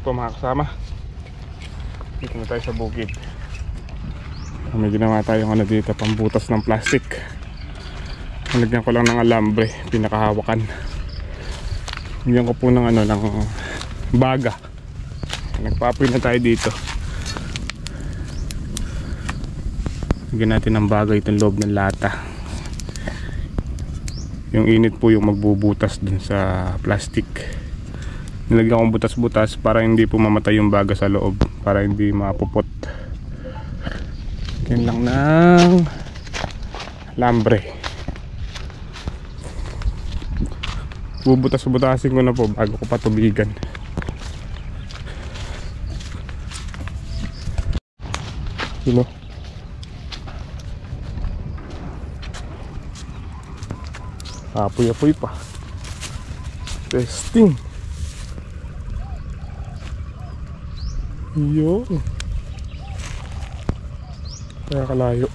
po mga kasama. Dito na tayo sa bukid. May ginawa tayong ano dito, pambutas ng plastic. Nalagyan ko lang ng alambre, pinakahawakan. Nalagyan ko po ng ano, ng baga. Nagpa-apoy na tayo dito. Lagyan natin ng baga itong loob ng lata. Yung init po yung magbubutas dun sa plastic. Nilagyan kong butas-butas para hindi po mamatay yung baga sa loob, para hindi mapupot. Yan lang ng lambre. Bubutas-butasin ko na po bago ko patubigan. Sino? Apoy-apoy pa. Testing. Yun. Kaya kalayo.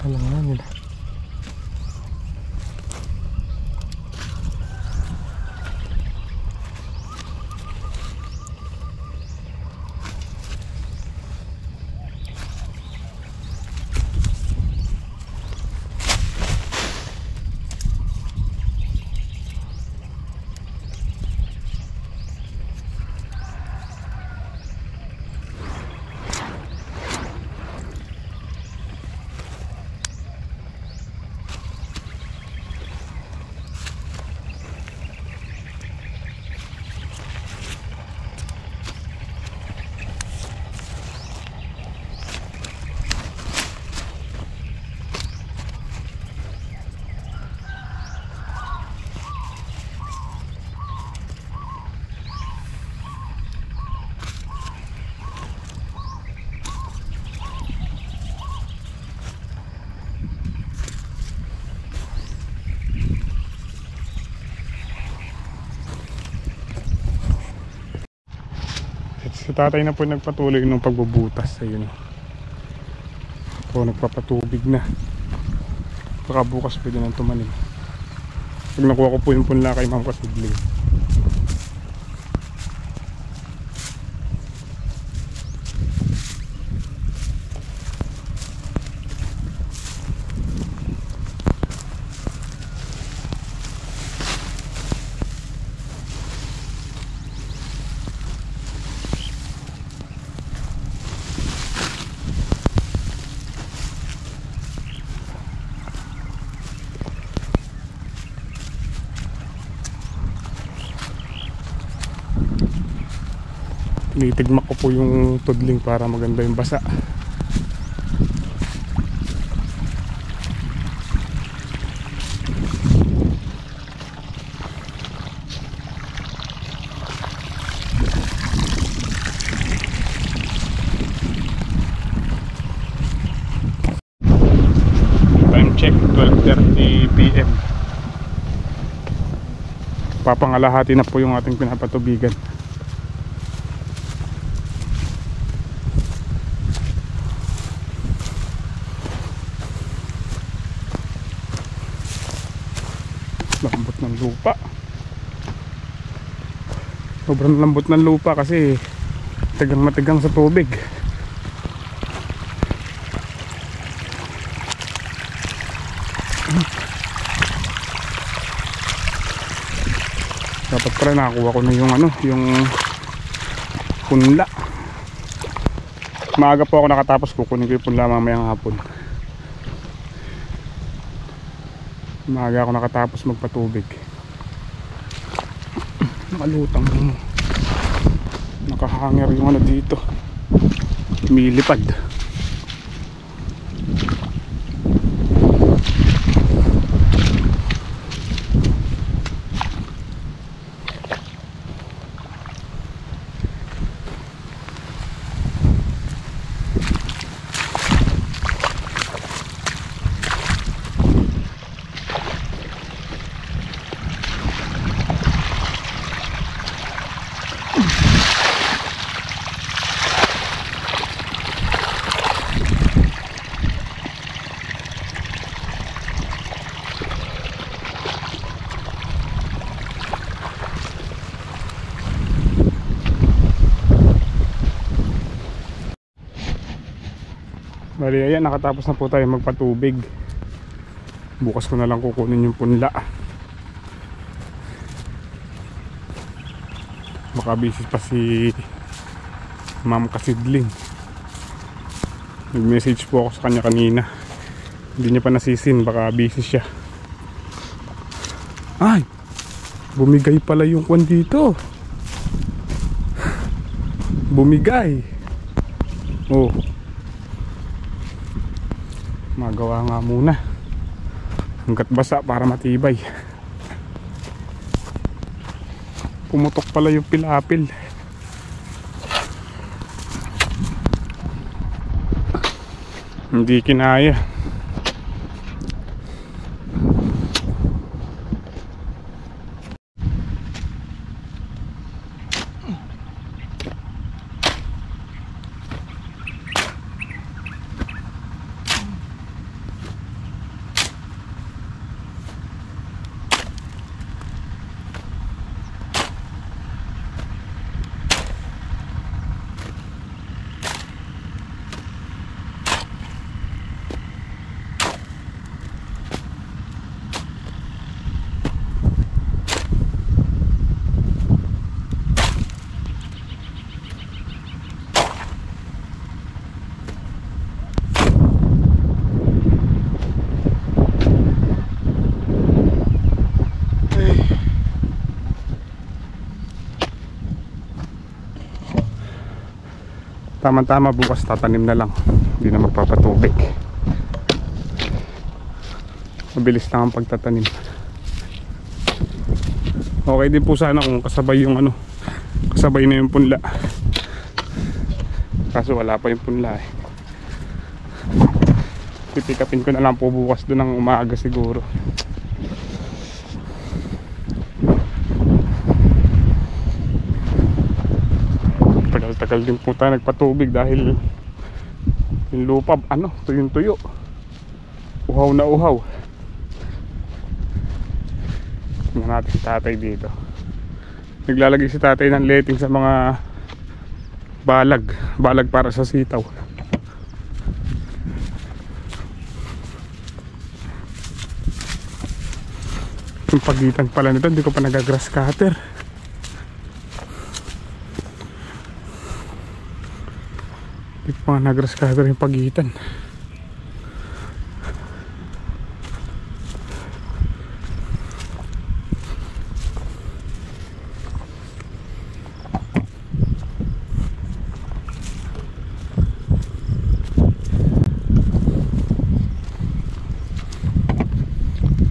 Alam nila. Si tatay na po nagpatuloy ng pagbubutas. Ayun. Ako nagpapatubig na. Baka bukas pwede nang tumanim. Pag nakuha ko po yung punla kay Ma'am Kasidling. Tinitigmak ko po yung tudling para maganda yung basa. Time check 12:30 PM. Papangalahati na po yung ating pinapatubigan. Lambot ng lupa. Sobrang lambot ng lupa kasi tagang matigang sa tubig. Dapat pala nakakuha ko na yung yung punla. Maaga po ako nakatapos, kukunin ko yung punla mamayang hapon. Maaga ako nakatapos magpatubig. Nakalutang, nakahanger yung dito, lumilipad. Bali, ayan, nakatapos na po tayo magpatubig. Bukas ko na lang kukunin yung punla. Baka busy pa si Ma'am Kasidling. Nag-message po ako sa kanya kanina. Hindi niya pa nasisin, baka busy siya. Ay! Bumigay pala yung kwan dito. Bumigay. Oh. Magawa nga muna hanggat basa para matibay. Pumutok pala yung pilapil. Hindi kinaya. Tama-tama, bukas tatanim na lang. Hindi na magpapatubig. Mabilis lang ang pagtatanim. Okay din po sana kung kasabay yung kasabay na yung punla. Kaso wala pa yung punla eh. Pipikapin ko na lang po bukas doon ng umaga siguro. Tagal din po tayo nagpatubig dahil yung lupa tuyong-tuyo, uhaw na uhaw. Tingnan natin si tatay dito. Naglalagay si tatay ng letting sa mga balag para sa sitaw. Yung pagitan pala nito hindi ko pa nagagrass cutter. Mga nagras cutter yung pagitan.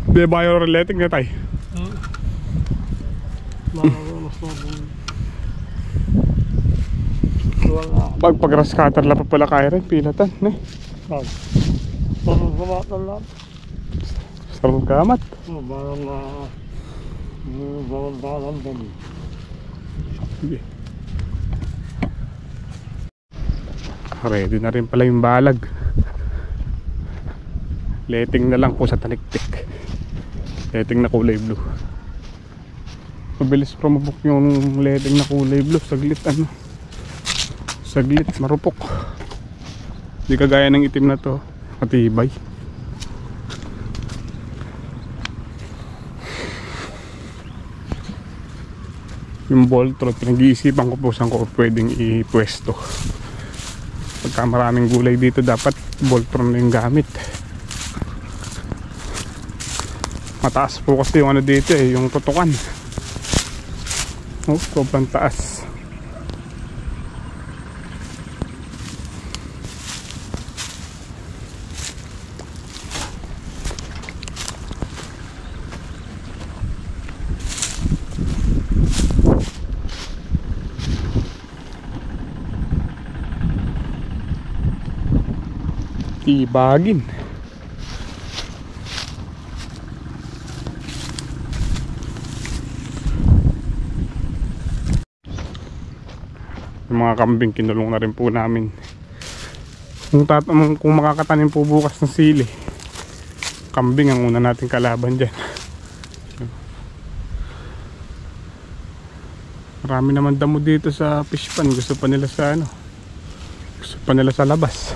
Di bio-relating na tayo. Pag-grass cutter lang pa pala kaya rin, pilatan Parang gamatan lang. Sarong gamat. Parang Dalan-dalan din. Sige. Ready na rin pala yung balag. Letting na lang po sa taliktik. Letting na kulay blue. Mabilis promabok yung letting na kulay blue. Saglit saglit marupok. Di kagaya ng itim na to, matibay. Yung Voltron, pinag-iisipan ko po saan ko pwedeng ipwesto. Pagka maraming gulay dito, dapat Voltron na yung gamit. Mataas po kasi yung dito yung tutukan. Oh, sobrang taas. Tibagin. Yung mga kambing kinulong na rin po namin. Kung makakatanim po bukas ng sili, kambing ang una nating kalaban dyan. Marami naman damo dito sa fish pan. Gusto pa nila sa labas.